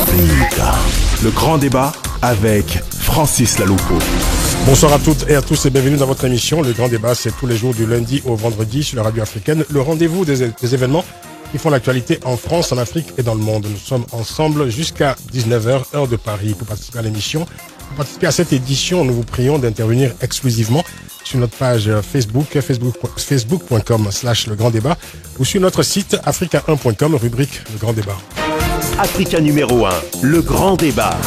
Africa. Le grand débat avec Francis Laloupo. Bonsoir à toutes et à tous et bienvenue dans votre émission. Le grand débat, c'est tous les jours du lundi au vendredi sur la radio africaine. Le rendez-vous des événements qui font l'actualité en France, en Afrique et dans le monde. Nous sommes ensemble jusqu'à 19h, heure de Paris, pour participer à l'émission. Pour participer à cette édition, nous vous prions d'intervenir exclusivement sur notre page Facebook, facebook.com/le grand débat ou sur notre site africa1.com, rubrique le grand débat. Africa numéro 1, le grand débat.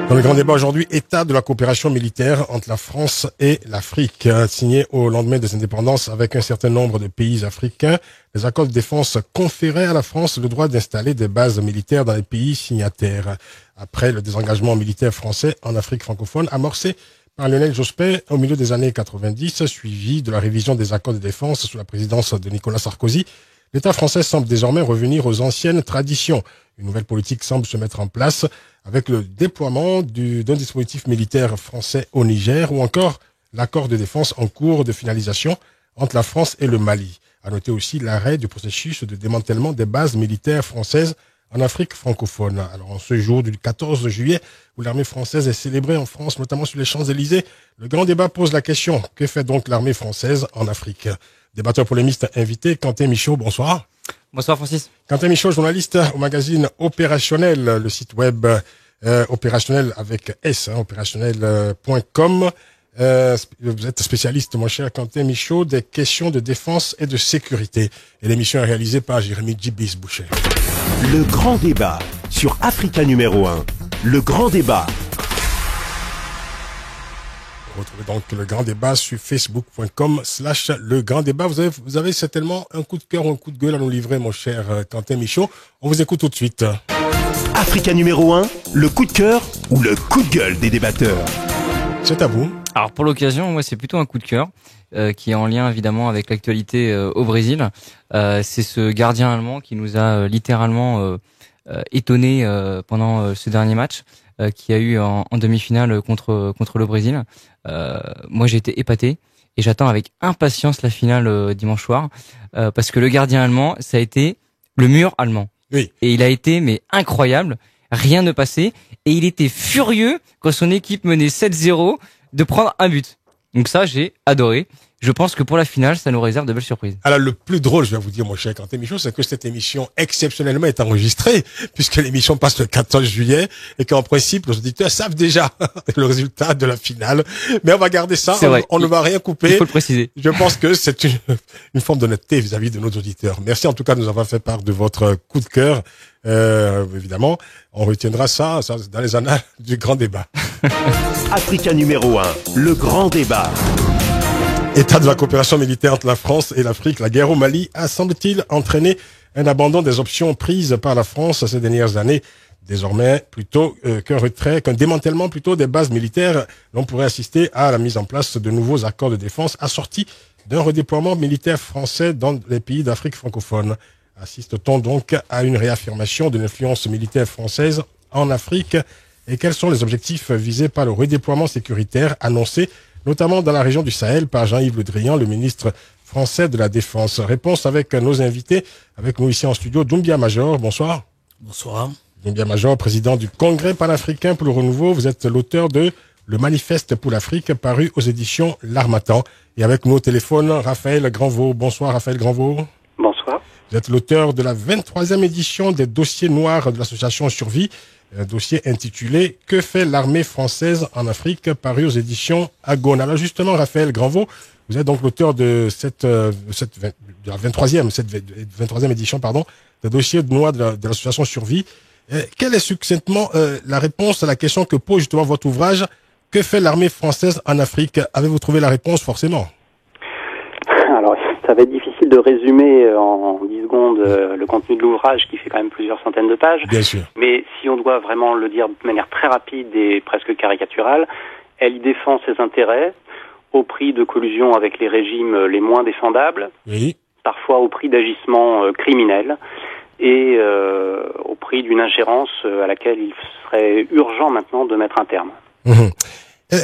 Dans le grand débat aujourd'hui, état de la coopération militaire entre la France et l'Afrique. Signé au lendemain des indépendances avec un certain nombre de pays africains, les accords de défense conféraient à la France le droit d'installer des bases militaires dans les pays signataires. Après le désengagement militaire français en Afrique francophone, amorcé par Lionel Jospin au milieu des années 90, suivi de la révision des accords de défense sous la présidence de Nicolas Sarkozy, l'État français semble désormais revenir aux anciennes traditions. Une nouvelle politique semble se mettre en place avec le déploiement d'un dispositif militaire français au Niger ou encore l'accord de défense en cours de finalisation entre la France et le Mali. À noter aussi l'arrêt du processus de démantèlement des bases militaires françaises en Afrique francophone. Alors en ce jour du 14 juillet, où l'armée française est célébrée en France, notamment sur les Champs-Élysées, le grand débat pose la question: que fait donc l'armée française en Afrique? Débatteur polémiste invité, Quentin Michaud, bonsoir. Bonsoir Francis. Quentin Michaud, journaliste au magazine Opérationnel, le site web opérationnel avec S, opérationnel.com. Vous êtes spécialiste, mon cher Quentin Michaud, des questions de défense et de sécurité. Et l'émission est réalisée par Jérémy Djibis Boucher. Le grand débat sur Africa numéro 1. Le grand débat. Vous retrouvez donc le grand débat sur facebook.com/le grand débat. Vous avez certainement un coup de cœur ou un coup de gueule à nous livrer, mon cher Quentin Michaud. On vous écoute tout de suite. Africa numéro 1, le coup de cœur ou le coup de gueule des débatteurs. C'est à vous. Alors pour l'occasion, moi c'est plutôt un coup de cœur qui est en lien évidemment avec l'actualité au Brésil. C'est ce gardien allemand qui nous a littéralement étonné pendant ce dernier match qui a eu en demi-finale contre le Brésil. Moi j'ai été épaté et j'attends avec impatience la finale dimanche soir parce que le gardien allemand, ça a été le mur allemand. Oui. Et il a été mais incroyable, rien ne passait et il était furieux quand son équipe menait 7-0 de prendre un but. Donc ça, j'ai adoré. Je pense que pour la finale, ça nous réserve de belles surprises. Alors, le plus drôle, je vais vous dire, mon cher Quentin Michaud, c'est que cette émission, exceptionnellement, est enregistrée, puisque l'émission passe le 14 juillet, et qu'en principe, les auditeurs savent déjà le résultat de la finale. Mais on va garder ça, on ne va rien couper. Il faut le préciser. Je pense que c'est une forme d'honnêteté vis-à-vis de nos auditeurs. Merci en tout cas de nous avoir fait part de votre coup de cœur. Évidemment, on retiendra ça dans les annales du grand débat. Africa numéro 1, le grand débat. État de la coopération militaire entre la France et l'Afrique. La guerre au Mali a, semble-t-il, entraîné un abandon des options prises par la France ces dernières années. Désormais, plutôt qu'un démantèlement plutôt des bases militaires, l'on pourrait assister à la mise en place de nouveaux accords de défense assortis d'un redéploiement militaire français dans les pays d'Afrique francophone. Assiste-t-on donc à une réaffirmation de l'influence militaire française en Afrique? Et quels sont les objectifs visés par le redéploiement sécuritaire annoncé notamment dans la région du Sahel, par Jean-Yves Le Drian, le ministre français de la Défense? Réponse avec nos invités, avec nous ici en studio, Doumbia Major, bonsoir. Bonsoir. Doumbia Major, président du Congrès panafricain pour le renouveau. Vous êtes l'auteur de Le Manifeste pour l'Afrique, paru aux éditions L'Harmattan. Et avec nous au téléphone, Raphaël Granvaux. Bonsoir, Raphaël Granvaux. Bonsoir. Vous êtes l'auteur de la 23e édition des dossiers noirs de l'association Survie, un dossier intitulé « Que fait l'armée française en Afrique ?» paru aux éditions Agone. Alors justement, Raphaël Granvaux, vous êtes donc l'auteur de la 23e édition, des dossiers noirs de l'association Survie. Quelle est succinctement la réponse à la question que pose justement votre ouvrage « Que fait l'armée française en Afrique ?» Avez-vous trouvé la réponse forcément? Alors, ça va être difficile de résumer en 10 secondes le contenu de l'ouvrage qui fait quand même plusieurs centaines de pages. Bien sûr. Mais si on doit vraiment le dire de manière très rapide et presque caricaturale, elle y défend ses intérêts au prix de collusion avec les régimes les moins défendables, oui, parfois au prix d'agissements criminels et au prix d'une ingérence à laquelle il serait urgent maintenant de mettre un terme. Mmh.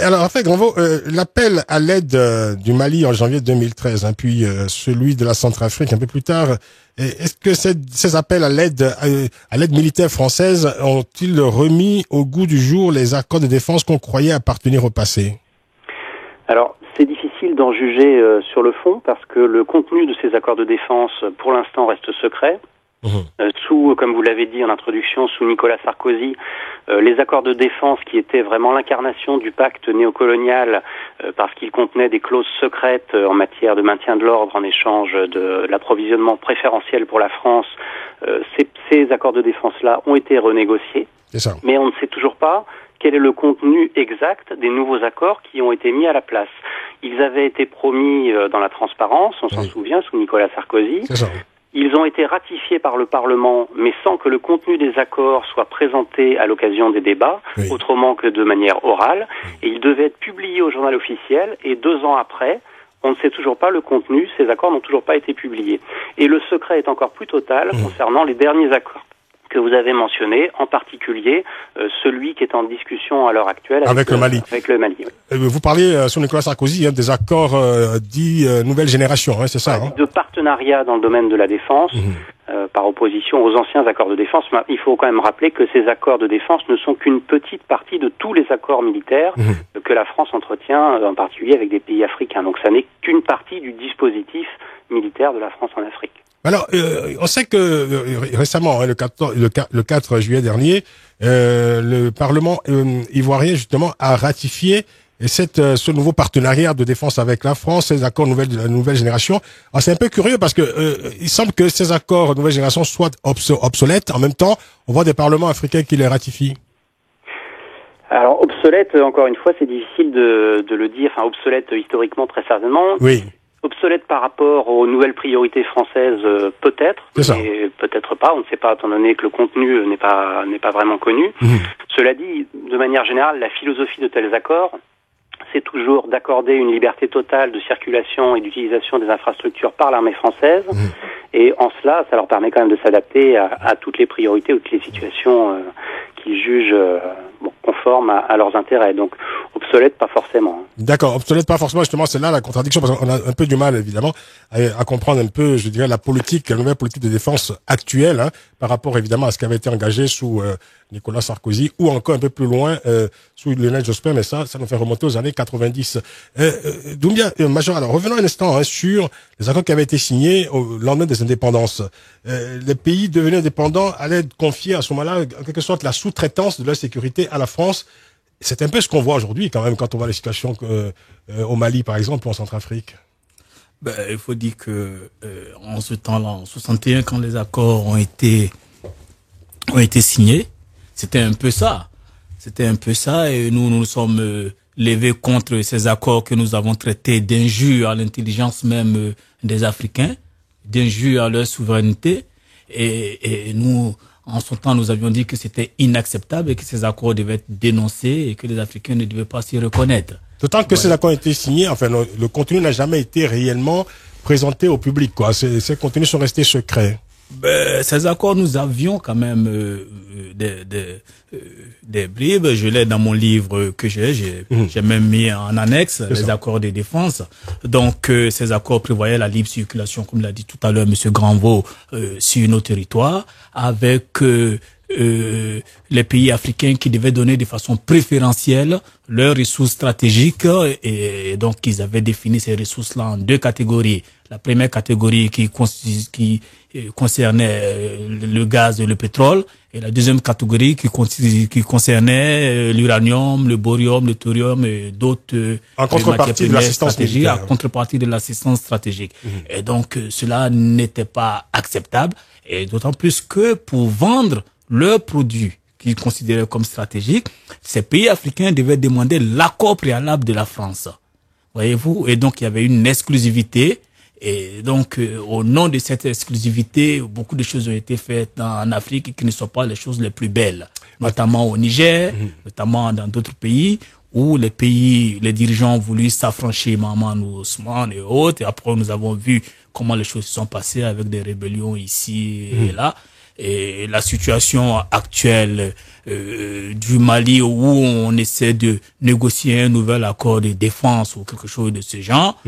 Alors, en fait, Granvaux, l'appel à l'aide du Mali en janvier 2013, hein, puis celui de la Centrafrique un peu plus tard, est-ce que ces appels à l'aide militaire française ont-ils remis au goût du jour les accords de défense qu'on croyait appartenir au passé? Alors, c'est difficile d'en juger sur le fond parce que le contenu de ces accords de défense, pour l'instant, reste secret. Comme vous l'avez dit en introduction, sous Nicolas Sarkozy, les accords de défense qui étaient vraiment l'incarnation du pacte néocolonial parce qu'ils contenaient des clauses secrètes en matière de maintien de l'ordre en échange de l'approvisionnement préférentiel pour la France, ces accords de défense-là ont été renégociés. C'est ça. Mais on ne sait toujours pas quel est le contenu exact des nouveaux accords qui ont été mis à la place. Ils avaient été promis dans la transparence, on s'en souvient, sous Nicolas Sarkozy. C'est ça. Ils ont été ratifiés par le Parlement, mais sans que le contenu des accords soit présenté à l'occasion des débats, autrement que de manière orale. Et ils devaient être publiés au journal officiel, et 2 ans après, on ne sait toujours pas le contenu, ces accords n'ont toujours pas été publiés. Et le secret est encore plus total concernant les derniers accords que vous avez mentionné, en particulier celui qui est en discussion à l'heure actuelle avec le Mali. Avec le Mali, oui. Vous parlez sur Nicolas Sarkozy des accords dits nouvelle génération, hein, c'est ça, hein? De partenariat dans le domaine de la défense, par opposition aux anciens accords de défense. Mais il faut quand même rappeler que ces accords de défense ne sont qu'une petite partie de tous les accords militaires que la France entretient, en particulier avec des pays africains. Donc ça n'est qu'une partie du dispositif militaire de la France en Afrique. Alors, on sait que récemment, hein, le 4 juillet dernier, le Parlement ivoirien justement a ratifié ce nouveau partenariat de défense avec la France, ces accords de la nouvelle génération. Alors, c'est un peu curieux parce que il semble que ces accords de nouvelle génération soient obsolètes. En même temps, on voit des parlements africains qui les ratifient. Alors, obsolète, encore une fois, c'est difficile de le dire. Enfin, obsolète historiquement, très certainement. Oui. Obsolète par rapport aux nouvelles priorités françaises, peut-être, mais peut-être pas. On ne sait pas, étant donné que le contenu n'est pas vraiment connu. Cela dit, de manière générale, la philosophie de tels accords, c'est toujours d'accorder une liberté totale de circulation et d'utilisation des infrastructures par l'armée française. Et en cela, ça leur permet quand même de s'adapter à toutes les priorités ou toutes les situations qu'ils jugent conformes à leurs intérêts. Donc, obsolète, pas forcément. D'accord, obsolète, pas forcément. Justement, c'est là la contradiction, parce qu'on a un peu du mal, évidemment, à comprendre un peu, je dirais, la nouvelle politique de défense actuelle, hein, par rapport, évidemment, à ce qui avait été engagé sous Nicolas Sarkozy, ou encore un peu plus loin, sous Lionel Jospin, mais ça nous fait remonter aux années 90. Doumbia, Major, alors revenons un instant sur les accords qui avaient été signés au lendemain des indépendances. Les pays devenus indépendants allaient confier à ce moment-là, en quelque sorte, la sous-traitance de leur sécurité à la France. C'est un peu ce qu'on voit aujourd'hui, quand même, quand on voit la situation au Mali, par exemple, ou en Centrafrique. Il faut dire que en ce temps-là, en 61, quand les accords ont été signés, c'était un peu ça. Et nous sommes levés contre ces accords que nous avons traités d'injures à l'intelligence même des Africains, d'injures à leur souveraineté. Et nous, en son temps, nous avions dit que c'était inacceptable et que ces accords devaient être dénoncés et que les Africains ne devaient pas s'y reconnaître. D'autant que ces accords ont été signés, enfin, le contenu n'a jamais été réellement présenté au public, quoi. Ces contenus sont restés secrets. Ces accords, nous avions quand même des bribes. Je l'ai dans mon livre que j'ai même mis en annexe, les accords de défense. Donc, ces accords prévoyaient la libre circulation, comme l'a dit tout à l'heure Monsieur Granvaux, sur nos territoires, avec les pays africains qui devaient donner de façon préférentielle leurs ressources stratégiques, et donc ils avaient défini ces ressources-là en 2 catégories. La première catégorie qui concernait le gaz et le pétrole, et la deuxième catégorie qui concernait l'uranium, le borium, le thorium et d'autres en contrepartie de l'assistance militaire. En contrepartie de l'assistance stratégique. Et donc cela n'était pas acceptable, et d'autant plus que pour vendre leurs produits qu'ils considéraient comme stratégiques, ces pays africains devaient demander l'accord préalable de la France. Voyez-vous? Et donc il y avait une exclusivité. Et donc, au nom de cette exclusivité, beaucoup de choses ont été faites en Afrique qui ne sont pas les choses les plus belles, notamment au Niger, notamment dans d'autres pays où les dirigeants ont voulu s'affranchir, Mahamadou Ousmane et autres. Et après, nous avons vu comment les choses se sont passées avec des rébellions ici et là. Et la situation actuelle du Mali où on essaie de négocier un nouvel accord de défense ou quelque chose de ce genre,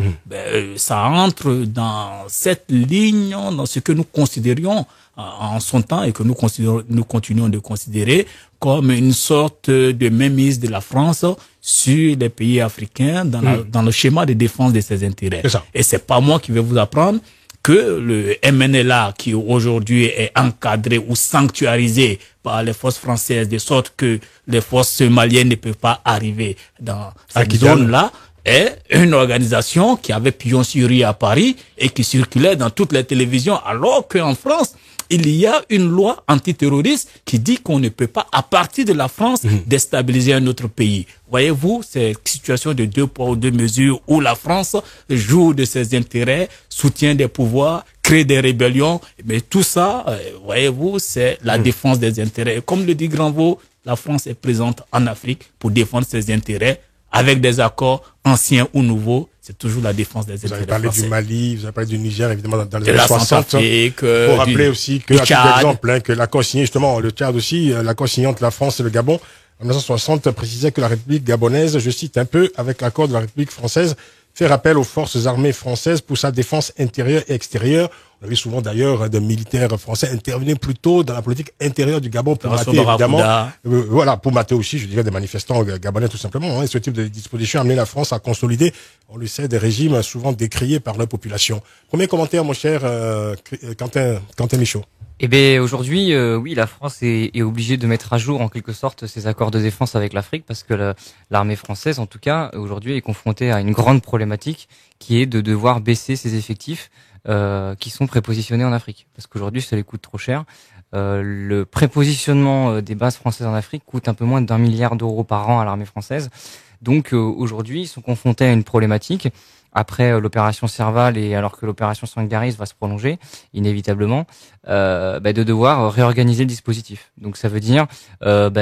ça entre dans cette ligne, dans ce que nous considérions en son temps et que nous continuons de considérer comme une sorte de mainmise de la France sur les pays africains dans le schéma de défense de ses intérêts. Et c'est pas moi qui vais vous apprendre que le MNLA, qui aujourd'hui est encadré ou sanctuarisé par les forces françaises, de sorte que les forces maliennes ne peuvent pas arriver dans cette zone-là, est une organisation qui avait pignon sur rue à Paris et qui circulait dans toutes les télévisions, alors qu'en France, il y a une loi antiterroriste qui dit qu'on ne peut pas, à partir de la France, déstabiliser un autre pays. Voyez-vous, c'est une situation de deux poids ou deux mesures où la France joue de ses intérêts, soutient des pouvoirs, crée des rébellions. Mais tout ça, voyez-vous, c'est la défense des intérêts. Et comme le dit Granvaux, la France est présente en Afrique pour défendre ses intérêts avec des accords anciens ou nouveaux. C'est toujours la défense des intérêts français. Vous avez parlé du Mali, vous avez parlé du Niger, évidemment, dans les années 60. Il faut rappeler aussi que, à titre d'exemple, que l'accord signé, justement, le Tchad aussi, l'accord signé entre la France et le Gabon, en 1960, précisait que la République gabonaise, je cite un peu, avec l'accord de la République française, fait rappel aux forces armées françaises pour sa défense intérieure et extérieure. On a vu souvent d'ailleurs des militaires français intervenir plutôt dans la politique intérieure du Gabon pour mater, évidemment, voilà, pour mater aussi, je dirais, des manifestants gabonais tout simplement. Et ce type de disposition a amené la France à consolider, on le sait, des régimes souvent décriés par leur population. Premier commentaire, mon cher Quentin Michaud. Eh bien, aujourd'hui, oui, la France est obligée de mettre à jour, en quelque sorte, ses accords de défense avec l'Afrique, parce que l'armée française, en tout cas, aujourd'hui, est confrontée à une grande problématique qui est de devoir baisser ses effectifs qui sont prépositionnés en Afrique. Parce qu'aujourd'hui, ça les coûte trop cher. Le prépositionnement des bases françaises en Afrique coûte un peu moins d'1 milliard d'euros par an à l'armée française. Donc, aujourd'hui, ils sont confrontés à une problématique. Après l'opération Serval et alors que l'opération Sangaris va se prolonger inévitablement, de devoir réorganiser le dispositif. Donc ça veut dire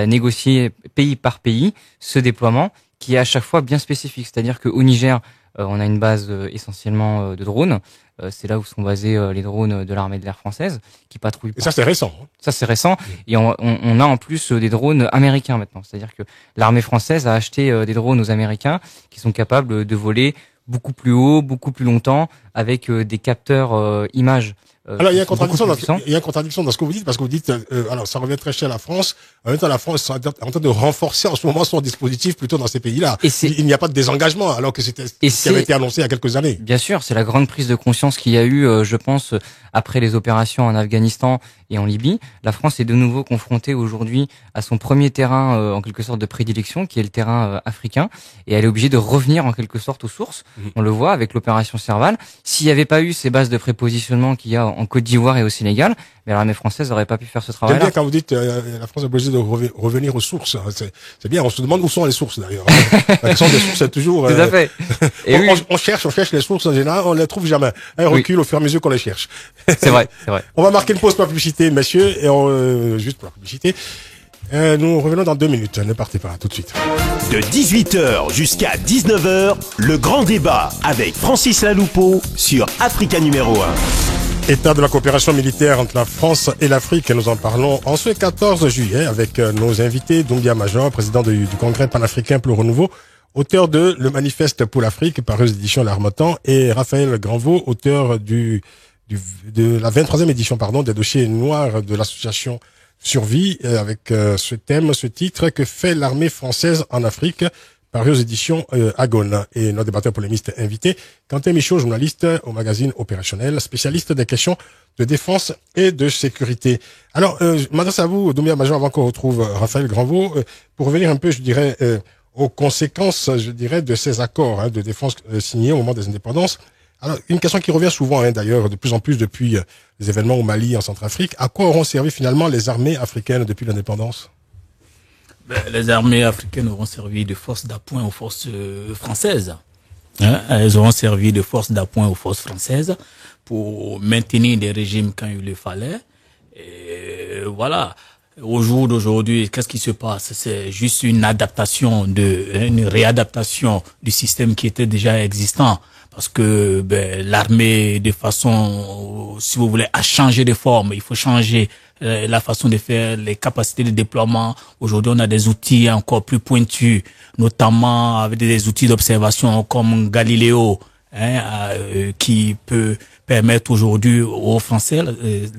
négocier pays par pays ce déploiement qui est à chaque fois bien spécifique. C'est-à-dire qu'au Niger, on a une base essentiellement de drones. C'est là où sont basés les drones de l'armée de l'air française qui patrouillent. Et ça c'est récent. Ça c'est récent. Et on a en plus des drones américains maintenant. C'est-à-dire que l'armée française a acheté des drones aux Américains qui sont capables de voler beaucoup plus haut, beaucoup plus longtemps, avec des capteurs images. Alors il y a une contradiction dans ce que vous dites, parce que vous dites alors ça revient très cher à la France. En même temps, la France est en train de renforcer en ce moment son dispositif plutôt dans ces pays-là. Il n'y a pas de désengagement alors que c'était ce qui avait été annoncé il y a quelques années. Bien sûr, c'est la grande prise de conscience qu'il y a eu, je pense, après les opérations en Afghanistan et en Libye. La France est de nouveau confrontée aujourd'hui à son premier terrain en quelque sorte de prédilection, qui est le terrain africain, et elle est obligée de revenir en quelque sorte aux sources. On le voit avec l'opération Serval. S'il n'y avait pas eu ces bases de prépositionnement qu'il y a en Côte d'Ivoire et au Sénégal, mais l'armée française n'aurait pas pu faire ce travail-là. J'aime bien quand vous dites la France est obligée de revenir aux sources. C'est bien, on se demande où sont les sources d'ailleurs. La question des sources est toujours... Tout à fait. Et on cherche les sources en général, on les trouve jamais. Elles reculent au fur et à mesure qu'on les cherche. C'est vrai, c'est vrai. On va marquer une pause pour la publicité, messieurs, et juste pour la publicité. Nous revenons dans 2 minutes, ne partez pas, tout de suite. De 18h jusqu'à 19h, le grand débat avec Francis Laloupeau sur Africa numéro 1. État de la coopération militaire entre la France et l'Afrique, nous en parlons en ce 14 juillet avec nos invités, Doumbia Major, président du Congrès panafricain pour le renouveau, auteur de Le Manifeste pour l'Afrique, paru aux éditions L'Harmattan, et Raphaël Granvaux, auteur de la 23e édition, des dossiers noirs de l'association Survie, avec ce titre, que fait l'armée française en Afrique, paru aux éditions Agone. Et notre débatteur polémiste invité, Quentin Michaud, journaliste au magazine Opérationnel, spécialiste des questions de défense et de sécurité. Alors, je m'adresse à vous, Doumbia Major, avant qu'on retrouve Raphaël Granvaux, pour revenir un peu, je dirais, aux conséquences, je dirais, de ces accords de défense signés au moment des indépendances. Alors, une question qui revient souvent, d'ailleurs, de plus en plus depuis les événements au Mali, en Centrafrique. À quoi auront servi finalement les armées africaines depuis l'indépendance? Les armées africaines auront servi de force d'appoint aux forces françaises. Elles auront servi de force d'appoint aux forces françaises pour maintenir des régimes quand il le fallait. Et voilà. Au jour d'aujourd'hui, qu'est-ce qui se passe? C'est juste une réadaptation du système qui était déjà existant. Parce que l'armée, de façon, si vous voulez, a changé de forme. Il faut changer la façon de faire, les capacités de déploiement. Aujourd'hui, on a des outils encore plus pointus, notamment avec des outils d'observation comme Galileo, qui peut permettre aujourd'hui aux Français,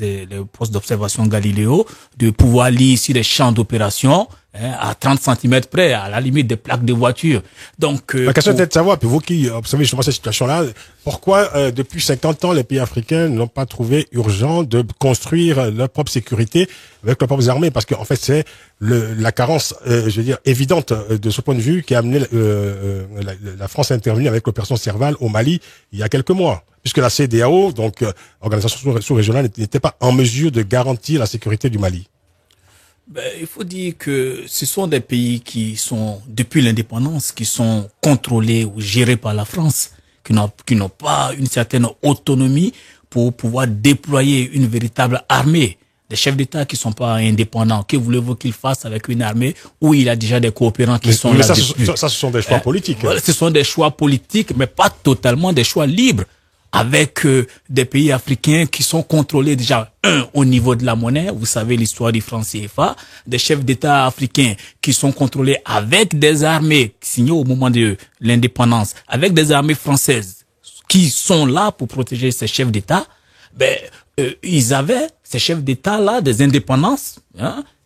les postes d'observation Galileo, de pouvoir lire ici les champs d'opération à 30 cm près, à la limite des plaques de voiture. Donc, la question est de savoir, puis vous qui observez justement cette situation-là, pourquoi depuis 50 ans les pays africains n'ont pas trouvé urgent de construire leur propre sécurité avec leurs propres armées? Parce qu'en fait, c'est la carence, je veux dire, évidente de ce point de vue qui a amené la France à intervenir avec l'opération Serval au Mali il y a quelques mois. Puisque la CEDEAO, donc organisation sous-régionale, n'était pas en mesure de garantir la sécurité du Mali. Il faut dire que ce sont des pays qui sont, depuis l'indépendance, qui sont contrôlés ou gérés par la France, qui n'ont pas une certaine autonomie pour pouvoir déployer une véritable armée. Des chefs d'État qui sont pas indépendants, que voulez-vous qu'ils fassent avec une armée où il y a déjà des coopérants qui sont là dessus? Ça, ce sont des choix politiques. Voilà, ce sont des choix politiques, mais pas totalement des choix libres. Avec des pays africains qui sont contrôlés déjà, au niveau de la monnaie, vous savez l'histoire du franc CFA, des chefs d'État africains qui sont contrôlés avec des armées signées au moment de l'indépendance, avec des armées françaises qui sont là pour protéger ces chefs d'État. Ils avaient, ces chefs d'État-là, des indépendances,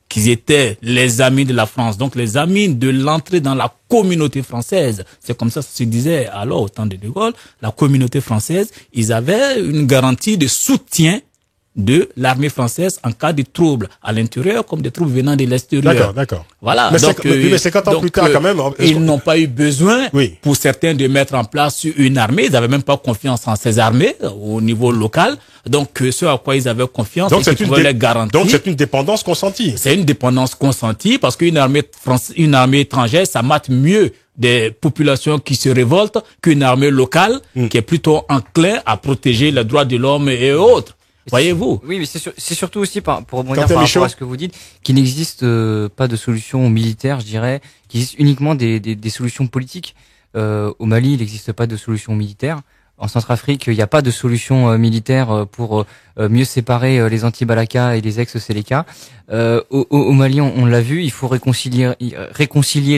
qui étaient les amis de la France, donc les amis de l'entrée dans la communauté française. C'est comme ça que se disait alors au temps de De Gaulle, la communauté française, ils avaient une garantie de soutien de l'armée française en cas de troubles à l'intérieur comme des troubles venant de l'extérieur. D'accord. Voilà. Mais c'est 50 ans plus tard quand même. Ils n'ont pas eu besoin, pour certains, de mettre en place une armée. Ils n'avaient même pas confiance en ces armées au niveau local. Donc, ce à quoi ils avaient confiance, c'est qu'ils pouvaient les garantir. Donc, c'est une dépendance consentie. C'est une dépendance consentie parce qu'une armée étrangère, ça mate mieux des populations qui se révoltent qu'une armée locale qui est plutôt enclin à protéger les droits de l'homme et autres. Voyez-vous? Oui, mais c'est surtout aussi pour rebondir par rapport à ce que vous dites, qu'il n'existe pas de solution militaire, je dirais, qu'il existe uniquement des solutions politiques. Au Mali, il n'existe pas de solution militaire. En Centrafrique, il n'y a pas de solution militaire pour mieux séparer les anti-Balaka et les ex-Séléka. Au Mali, on l'a vu, il faut réconcilier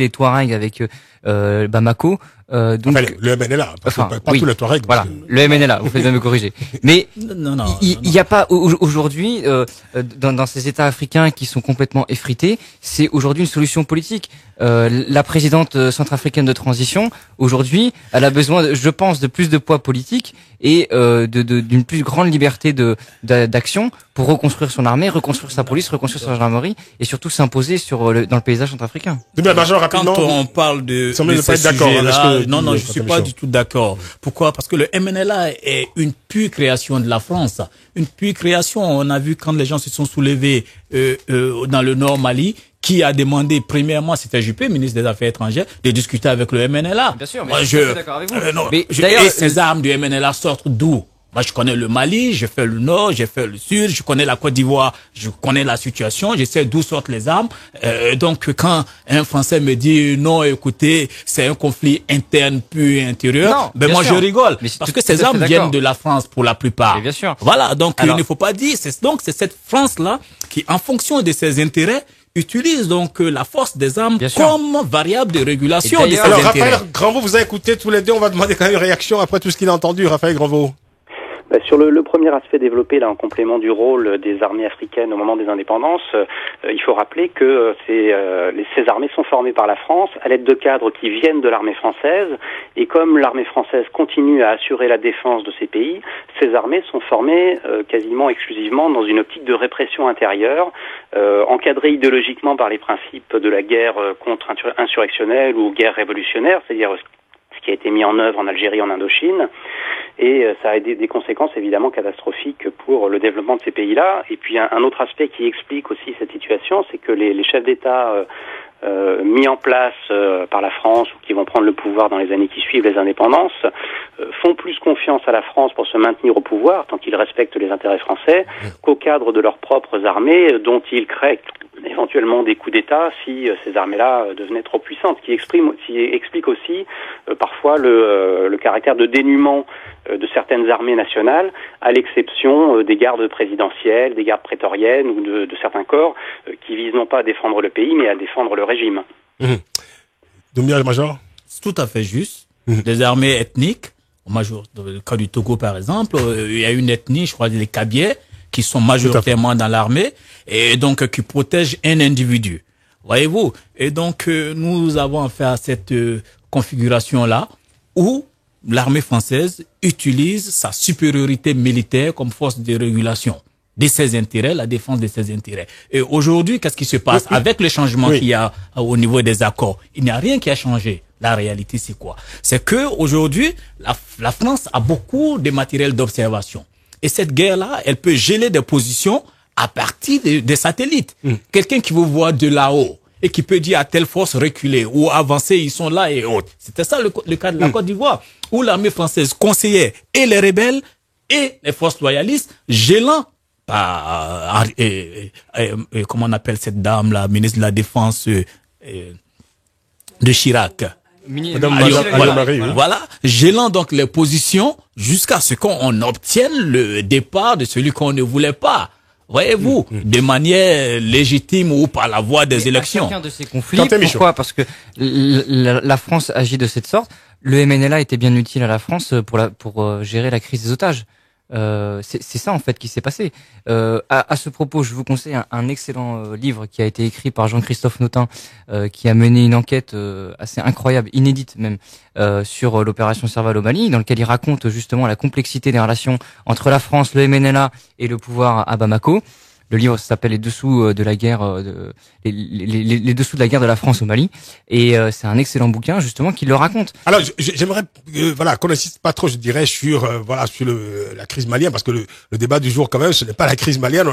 les Touaregs avec Bamako. Donc, le MNLA, pas tout le Touareg. Voilà, le MNLA, vous faites bien me corriger. Mais il n'y a pas aujourd'hui dans ces États africains qui sont complètement effrités, c'est aujourd'hui une solution politique. La présidente centrafricaine de transition aujourd'hui, elle a besoin, je pense, de plus de poids politique et d'une plus grande liberté d'action pour reconstruire son armée, reconstruire sa police, reconstruire sa gendarmerie et surtout s'imposer dans le paysage centrafricain. Quand on parle de ces sujets-là, non, je suis pas du tout d'accord. Pourquoi? Parce que le MNLA est une pure création de la France. Une pure création. On a vu quand les gens se sont soulevés dans le Nord Mali, qui a demandé, premièrement, c'était Juppé, ministre des Affaires étrangères, de discuter avec le MNLA. Bien sûr, mais je suis d'accord avec vous. Et ces armes du MNLA sortent d'où? Moi, je connais le Mali, j'ai fait le Nord, j'ai fait le Sud, je connais la Côte d'Ivoire, je connais la situation, je sais d'où sortent les armes. Donc, quand un Français me dit non, écoutez, c'est un conflit interne pur et intérieur, moi je rigole, parce que ces armes viennent de la France pour la plupart. Mais bien sûr. Voilà, donc il ne faut pas dire. C'est cette France-là qui, en fonction de ses intérêts, utilise donc la force des armes comme variable de régulation de ses intérêts. Alors, Raphaël Granvaux, vous avez écouté tous les deux, on va demander quand même une réaction après tout ce qu'il a entendu, Raphaël Granvaux. Sur le premier aspect développé là en complément du rôle des armées africaines au moment des indépendances, il faut rappeler que ces armées sont formées par la France à l'aide de cadres qui viennent de l'armée française, et comme l'armée française continue à assurer la défense de ces pays, ces armées sont formées quasiment exclusivement dans une optique de répression intérieure, encadrées idéologiquement par les principes de la guerre contre-insurrectionnelle ou guerre révolutionnaire, c'est-à-dire ce qui a été mis en œuvre en Algérie, en Indochine, et ça a des conséquences évidemment catastrophiques pour le développement de ces pays-là. Et puis un autre aspect qui explique aussi cette situation, c'est que les chefs d'État mis en place par la France ou qui vont prendre le pouvoir dans les années qui suivent les indépendances font plus confiance à la France pour se maintenir au pouvoir tant qu'ils respectent les intérêts français qu'au cadre de leurs propres armées dont ils créent, éventuellement des coups d'État si ces armées-là devenaient trop puissantes, qui explique aussi parfois le caractère de dénuement de certaines armées nationales, à l'exception des gardes présidentielles, des gardes prétoriennes ou de certains corps qui visent non pas à défendre le pays, mais à défendre le régime. Major? C'est tout à fait juste. Des armées ethniques, dans le cas du Togo par exemple, il y a une ethnie, je crois, les Kabyais, qui sont majoritairement dans l'armée, et donc qui protègent un individu. Voyez-vous? Et donc, nous avons affaire à cette configuration-là, où l'armée française utilise sa supériorité militaire comme force de régulation de ses intérêts, la défense de ses intérêts. Et aujourd'hui, qu'est-ce qui se passe? Avec le changement qu'il y a au niveau des accords, il n'y a rien qui a changé. La réalité, c'est quoi? C'est que aujourd'hui, la France a beaucoup de matériel d'observation. Et cette guerre-là, elle peut geler des positions à partir des satellites. Quelqu'un qui vous voit de là-haut et qui peut dire à telle force reculer ou avancer, ils sont là et autres. C'était ça le cas de la Côte d'Ivoire, où l'armée française conseillait et les rebelles et les forces loyalistes, gelant par comment on appelle cette dame, la ministre de la Défense de Chirac. Voilà, gelant donc les positions jusqu'à ce qu'on obtienne le départ de celui qu'on ne voulait pas. Voyez-vous, de manière légitime ou par la voie des élections. Chacun de ces conflits, pourquoi? Parce que la France agit de cette sorte. Le MNLA était bien utile à la France pour gérer la crise des otages. C'est ça en fait qui s'est passé. À ce propos, je vous conseille un excellent livre qui a été écrit par Jean-Christophe Notin, qui a mené une enquête assez incroyable, inédite même, sur l'opération Serval au Mali, dans lequel il raconte justement la complexité des relations entre la France, le MNLA et le pouvoir à Bamako. Le livre s'appelle Les dessous de la guerre, les dessous de la guerre de la France au Mali, et c'est un excellent bouquin justement qui le raconte. Alors j'aimerais qu'on n'insiste pas trop, je dirais, sur la crise malienne, parce que le débat du jour quand même, ce n'est pas la crise malienne.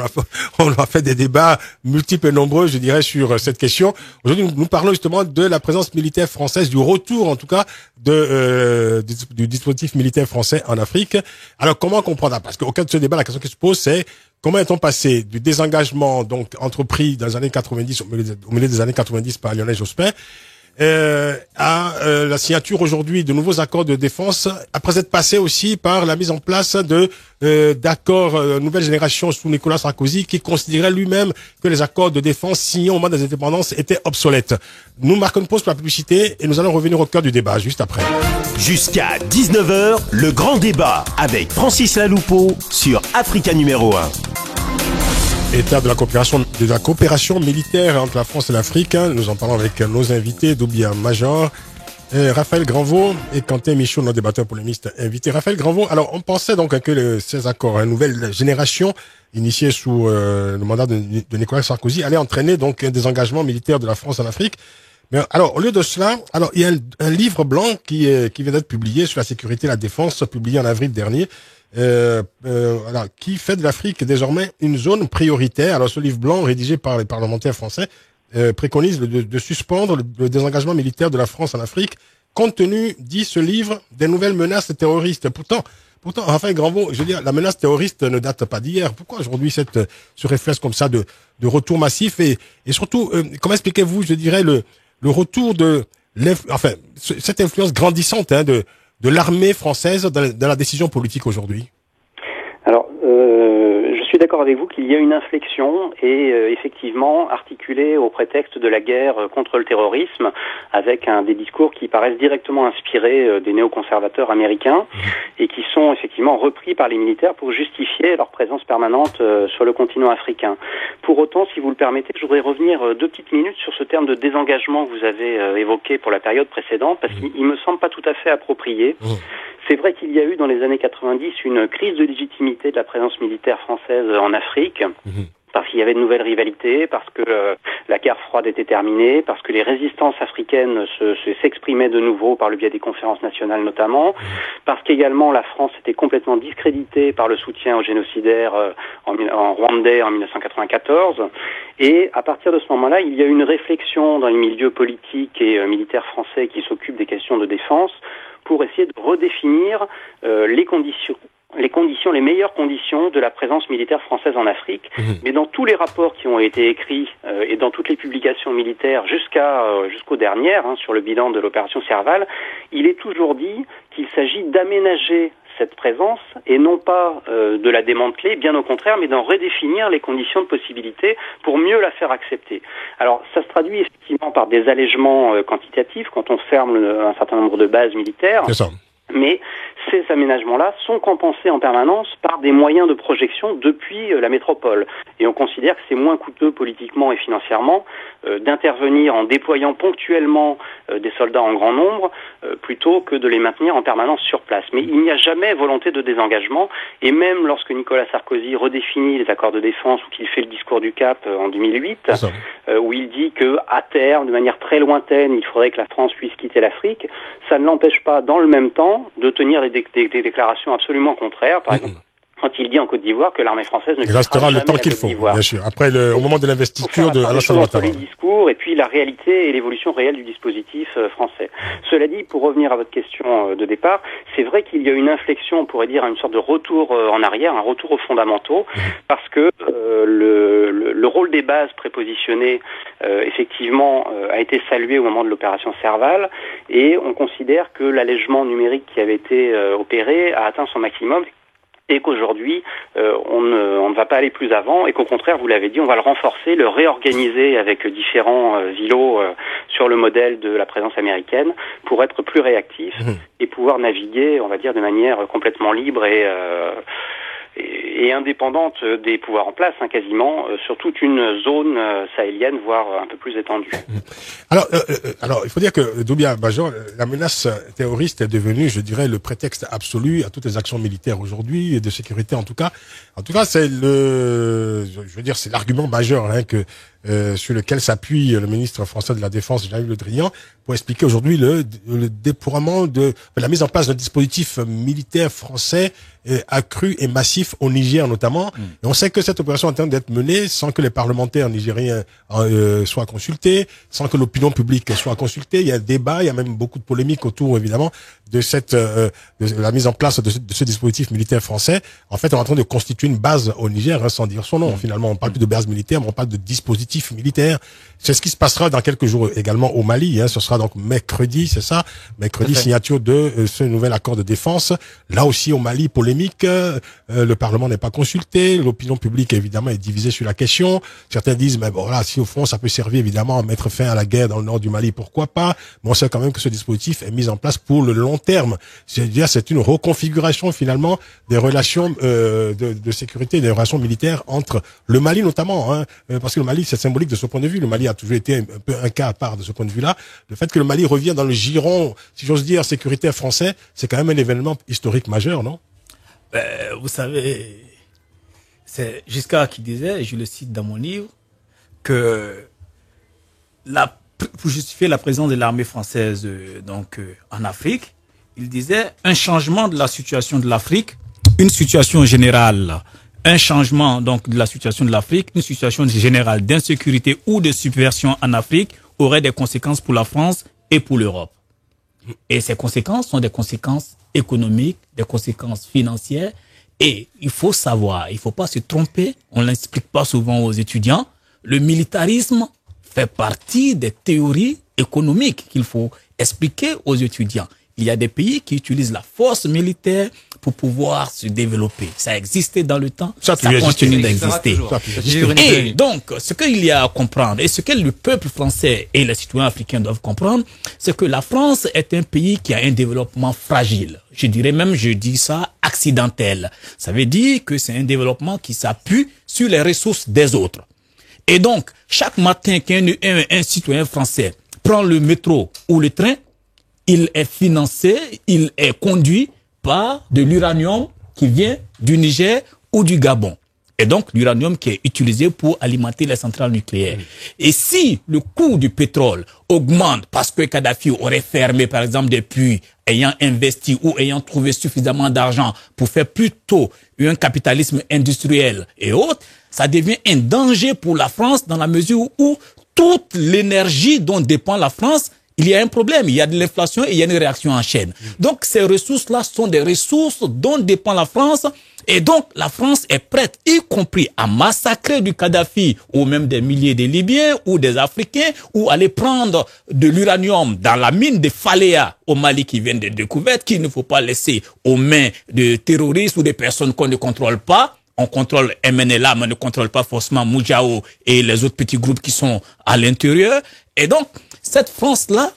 On a fait des débats multiples et nombreux, je dirais, sur cette question. Aujourd'hui, nous parlons justement de la présence militaire française, du retour en tout cas du dispositif militaire français en Afrique. Alors comment comprendre? Parce qu'au cœur de ce débat, la question qui se pose, c'est comment est-on passé du désengagement donc entrepris dans les années 90, au milieu des années 90 par Lionel Jospin, à la signature aujourd'hui de nouveaux accords de défense, après être passé aussi par la mise en place d'accords nouvelle génération sous Nicolas Sarkozy, qui considérait lui-même que les accords de défense signés au moment des indépendances étaient obsolètes. Nous marquons une pause pour la publicité et nous allons revenir au cœur du débat juste après. Jusqu'à 19h, le grand débat avec Francis Laloupeau sur Africa numéro 1. État de la coopération militaire entre la France et l'Afrique. Nous en parlons avec nos invités, Doubia Major, Raphaël Granvaux et Quentin Michaud, nos débatteurs polémistes invités. Raphaël Granvaux, alors on pensait donc que ces accords, une nouvelle génération initiée sous le mandat de Nicolas Sarkozy, allait entraîner donc des engagements militaires de la France en Afrique. Mais alors, au lieu de cela, alors il y a un livre blanc qui vient d'être publié sur la sécurité et la défense, publié en avril dernier. Voilà, qui fait de l'Afrique désormais une zone prioritaire. Alors ce livre blanc rédigé par les parlementaires français préconise de suspendre le désengagement militaire de la France en Afrique, compte tenu, dit ce livre, des nouvelles menaces terroristes. Pourtant, Raphaël Granvaux, je veux dire, la menace terroriste ne date pas d'hier. Pourquoi aujourd'hui ce réflexe comme ça de retour massif et surtout, comment expliquez-vous, je dirais, le retour de cette influence grandissante de l'armée française dans la décision politique aujourd'hui? Alors, je suis d'accord avec vous qu'il y a une inflexion et effectivement articulée au prétexte de la guerre contre le terrorisme, avec des discours qui paraissent directement inspirés des néoconservateurs américains et qui sont effectivement repris par les militaires pour justifier leur présence permanente sur le continent africain. Pour autant, si vous le permettez, je voudrais revenir 2 petites minutes sur ce terme de désengagement que vous avez évoqué pour la période précédente, parce qu'il me semble pas tout à fait approprié. C'est vrai qu'il y a eu dans les années 90 une crise de légitimité de la présence militaire française en Afrique, parce qu'il y avait de nouvelles rivalités, parce que la guerre froide était terminée, parce que les résistances africaines s'exprimaient de nouveau par le biais des conférences nationales notamment, parce qu'également la France était complètement discréditée par le soutien aux génocidaires en Rwandais en 1994. Et à partir de ce moment-là, il y a une réflexion dans les milieux politiques et militaires français qui s'occupent des questions de défense pour essayer de redéfinir les conditions les meilleures conditions de la présence militaire française en Afrique. Mais dans tous les rapports qui ont été écrits et dans toutes les publications militaires jusqu'aux dernières, sur le bilan de l'opération Serval, il est toujours dit qu'il s'agit d'aménager cette présence et non pas de la démanteler, bien au contraire, mais d'en redéfinir les conditions de possibilité pour mieux la faire accepter. Alors, ça se traduit effectivement par des allègements quantitatifs quand on ferme un certain nombre de bases militaires. C'est ça. Mais ces aménagements-là sont compensés en permanence par des moyens de projection depuis la métropole. Et on considère que c'est moins coûteux politiquement et financièrement d'intervenir en déployant ponctuellement des soldats en grand nombre plutôt que de les maintenir en permanence sur place. Mais il n'y a jamais volonté de désengagement. Et même lorsque Nicolas Sarkozy redéfinit les accords de défense ou qu'il fait le discours du Cap en 2008, où il dit que à terme, de manière très lointaine, il faudrait que la France puisse quitter l'Afrique, ça ne l'empêche pas, dans le même temps, de tenir des déclarations absolument contraires. Par exemple, quand il dit en Côte d'Ivoire que l'armée française ne restera le temps qu'il faut, bien sûr. Après, au moment de l'investiture de Alassane Ouattara. Les discours et puis la réalité et l'évolution réelle du dispositif français. Cela dit, pour revenir à votre question de départ, c'est vrai qu'il y a une inflexion, on pourrait dire une sorte de retour en arrière, un retour aux fondamentaux, parce que le rôle des bases prépositionnées, effectivement, a été salué au moment de l'opération Serval, et on considère que l'allègement numérique qui avait été opéré a atteint son maximum, et qu'aujourd'hui, on ne va pas aller plus avant, et qu'au contraire, vous l'avez dit, on va le renforcer, le réorganiser avec différents îlots sur le modèle de la présence américaine pour être plus réactif et pouvoir naviguer, on va dire, de manière complètement libre et indépendante des pouvoirs en place, quasiment, sur toute une zone sahélienne, voire un peu plus étendue. Alors, il faut dire que, Doumbia Bajor, la menace terroriste est devenue, je dirais, le prétexte absolu à toutes les actions militaires aujourd'hui, et de sécurité en tout cas. En tout cas, c'est c'est l'argument majeur, sur lequel s'appuie le ministre français de la Défense, Jean-Yves Le Drian, pour expliquer aujourd'hui le déploiement la mise en place d'un dispositif militaire français accru et massif au Niger notamment. Et on sait que cette opération est en train d'être menée sans que les parlementaires nigériens soient consultés, sans que l'opinion publique soit consultée. Il y a un débat, il y a même beaucoup de polémiques autour évidemment de de la mise en place de ce dispositif militaire français. En fait, on est en train de constituer une base au Niger, sans dire son nom. Finalement, on parle plus de base militaire, mais on parle de dispositif militaire. C'est ce qui se passera dans quelques jours également au Mali. Ce sera donc mercredi, c'est ça? Mercredi, signature de ce nouvel accord de défense. Là aussi, au Mali, polémique. Le Parlement n'est pas consulté. L'opinion publique, évidemment, est divisée sur la question. Certains disent, mais bon, là, si au fond, ça peut servir, évidemment, à mettre fin à la guerre dans le nord du Mali, pourquoi pas? Mais on sait quand même que ce dispositif est mis en place pour le long terme. C'est-à-dire, c'est une reconfiguration, finalement, des relations de sécurité, des relations militaires entre le Mali, notamment, parce que le Mali, c'est symbolique de ce point de vue. Le Mali a toujours été un peu un cas à part de ce point de vue-là. Le fait que le Mali revient dans le giron, si j'ose dire, sécuritaire français, c'est quand même un événement historique majeur, non? Vous savez, c'est Giscard qui disait, et je le cite dans mon livre, que pour justifier la présence de l'armée française en Afrique, il disait un changement de la situation de l'Afrique, une situation générale, un changement donc de la situation de l'Afrique, une situation générale d'insécurité ou de subversion en Afrique aurait des conséquences pour la France et pour l'Europe. Et ces conséquences sont des conséquences économiques, des conséquences financières. Et il faut savoir, il ne faut pas se tromper, on ne l'explique pas souvent aux étudiants, le militarisme fait partie des théories économiques qu'il faut expliquer aux étudiants. Il y a des pays qui utilisent la force militaire pour pouvoir se développer. Ça existait dans le temps, ça continue d'exister. Et donc, ce qu'il y a à comprendre, et ce que le peuple français et les citoyens africains doivent comprendre, c'est que la France est un pays qui a un développement fragile. Je dirais même, je dis ça, accidentel. Ça veut dire que c'est un développement qui s'appuie sur les ressources des autres. Et donc, chaque matin qu'un citoyen français prend le métro ou le train, il est financé, il est conduit par de l'uranium qui vient du Niger ou du Gabon. Et donc, l'uranium qui est utilisé pour alimenter les centrales nucléaires. Et si le coût du pétrole augmente parce que Kadhafi aurait fermé, par exemple, des puits, ayant investi ou ayant trouvé suffisamment d'argent pour faire plutôt un capitalisme industriel et autres, ça devient un danger pour la France dans la mesure où toute l'énergie dont dépend la France, il y a un problème, il y a de l'inflation et il y a une réaction en chaîne. Donc ces ressources-là sont des ressources dont dépend la France. Et donc, la France est prête, y compris à massacrer du Kadhafi ou même des milliers de Libyens ou des Africains, ou aller prendre de l'uranium dans la mine de Faléa au Mali qui vient de découverte, qu'il ne faut pas laisser aux mains de terroristes ou des personnes qu'on ne contrôle pas. On contrôle MNLA, mais on ne contrôle pas forcément Moujao et les autres petits groupes qui sont à l'intérieur. Et donc, cette France-là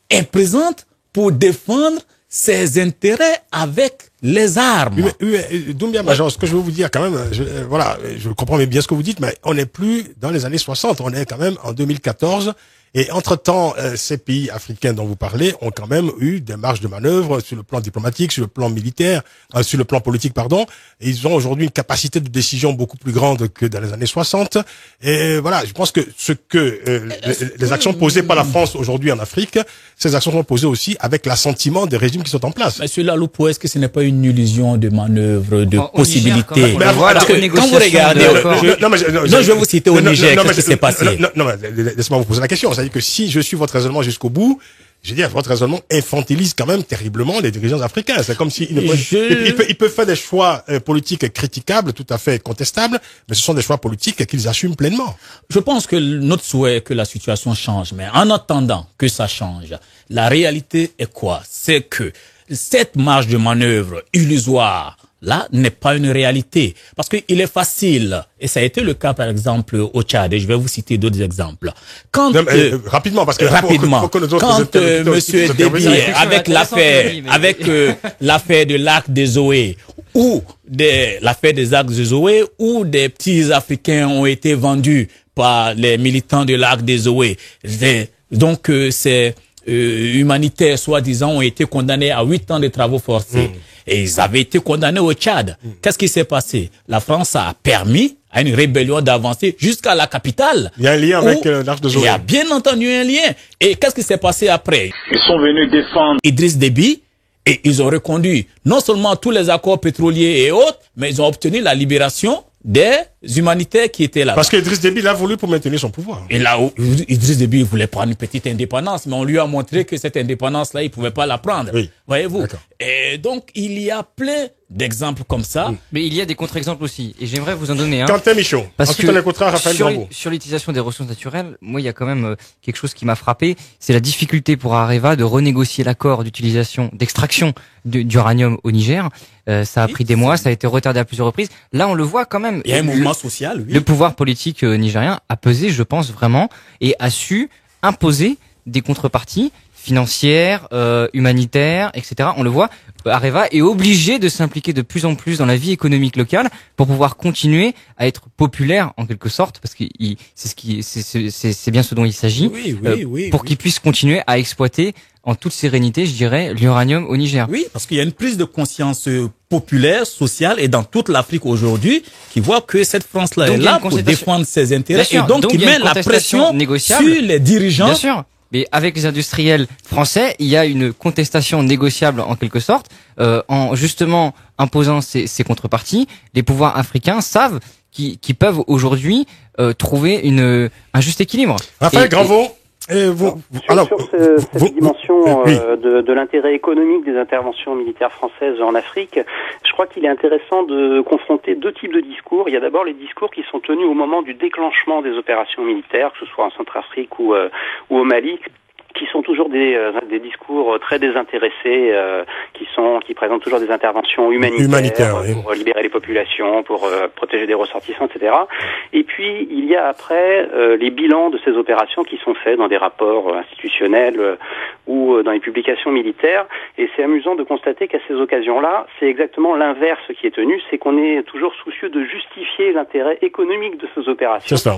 est présente pour défendre ses intérêts avec les armes. Oui, Doumbia Major, ce que je veux vous dire quand même, je comprends bien ce que vous dites, mais on n'est plus dans les années 60, on est quand même en 2014. Et entre-temps, ces pays africains dont vous parlez ont quand même eu des marges de manœuvre sur le plan diplomatique, sur le plan militaire, sur le plan politique, pardon. Et ils ont aujourd'hui une capacité de décision beaucoup plus grande que dans les années 60. Et voilà, je pense que les actions posées par la France aujourd'hui en Afrique, ces actions sont posées aussi avec l'assentiment des régimes qui sont en place. Monsieur Laloupo, est-ce que ce n'est pas une illusion de manœuvre, de possibilité? Mais voilà, parce que quand vous regardez, je vais vous citer au Niger, qu'est-ce qui s'est passé? Non, mais laissez-moi vous poser la question. C'est-à-dire que si je suis votre raisonnement jusqu'au bout, je veux dire, votre raisonnement infantilise quand même terriblement les dirigeants africains. C'est comme si ils peuvent faire des choix politiques critiquables, tout à fait contestables, mais ce sont des choix politiques qu'ils assument pleinement. Je pense que notre souhait est que la situation change, mais en attendant que ça change, la réalité est quoi? C'est que cette marge de manœuvre illusoire là n'est pas une réalité. Parce qu'il est facile, et ça a été le cas par exemple au Tchad, et je vais vous citer d'autres exemples. Quand, rapidement, parce que quand monsieur Déby, avec l'affaire de l'arc des Zoé, ou l'affaire des arcs des Zoé, où des petits Africains ont été vendus par les militants de l'arc des Zoé. Donc, ces humanitaires, soi-disant, ont été condamnés à 8 ans de travaux forcés. Et ils avaient été condamnés au Tchad. Qu'est-ce qui s'est passé? La France a permis à une rébellion d'avancer jusqu'à la capitale. Il y a un lien avec l'Arche de Zoé. Il y a bien entendu un lien. Et qu'est-ce qui s'est passé après? Ils sont venus défendre Idriss Déby et ils ont reconduit non seulement tous les accords pétroliers et autres, mais ils ont obtenu la libération des humanitaires qui étaient là. Parce qu'Idriss Déby l'a voulu pour maintenir son pouvoir. Et là où Idriss Déby voulait prendre une petite indépendance, mais on lui a montré que cette indépendance-là, il pouvait pas la prendre. Oui. Voyez-vous. Et donc, il y a plein d'exemples comme ça. Mais il y a des contre-exemples aussi. Et j'aimerais vous en donner un. Quentin Michaud. Parce que sur l'utilisation des ressources naturelles, moi, il y a quand même quelque chose qui m'a frappé. C'est la difficulté pour Areva de renégocier l'accord d'extraction d'uranium au Niger. Ça a pris des mois, ça a été retardé à plusieurs reprises. Là, on le voit quand même. Il y a un mouvement social, oui. Le pouvoir politique nigérien a pesé, je pense vraiment, et a su imposer des contreparties financières, humanitaires, etc. On le voit, Areva est obligé de s'impliquer de plus en plus dans la vie économique locale pour pouvoir continuer à être populaire en quelque sorte, parce que c'est bien ce dont il s'agit, pour qu'il puisse continuer à exploiter en toute sérénité, je dirais, l'uranium au Niger. Oui, parce qu'il y a une prise de conscience populaire, sociale, et dans toute l'Afrique aujourd'hui, qui voit que cette France-là est là pour défendre ses intérêts, et donc qui met la pression sur les dirigeants. Bien sûr. Mais avec les industriels français, il y a une contestation négociable en quelque sorte, en justement imposant ces contreparties. Les pouvoirs africains savent qu'ils peuvent aujourd'hui trouver un juste équilibre. Raphaël Granvaux. Sur cette dimension de l'intérêt économique des interventions militaires françaises en Afrique, je crois qu'il est intéressant de confronter deux types de discours. Il y a d'abord les discours qui sont tenus au moment du déclenchement des opérations militaires, que ce soit en Centrafrique ou au Mali, qui sont toujours des discours très désintéressés, qui présentent toujours des interventions humanitaires pour libérer les populations, pour protéger des ressortissants, etc. Et puis il y a après les bilans de ces opérations qui sont faits dans des rapports institutionnels ou dans les publications militaires. Et c'est amusant de constater qu'à ces occasions-là, c'est exactement l'inverse qui est tenu, c'est qu'on est toujours soucieux de justifier l'intérêt économique de ces opérations. C'est ça.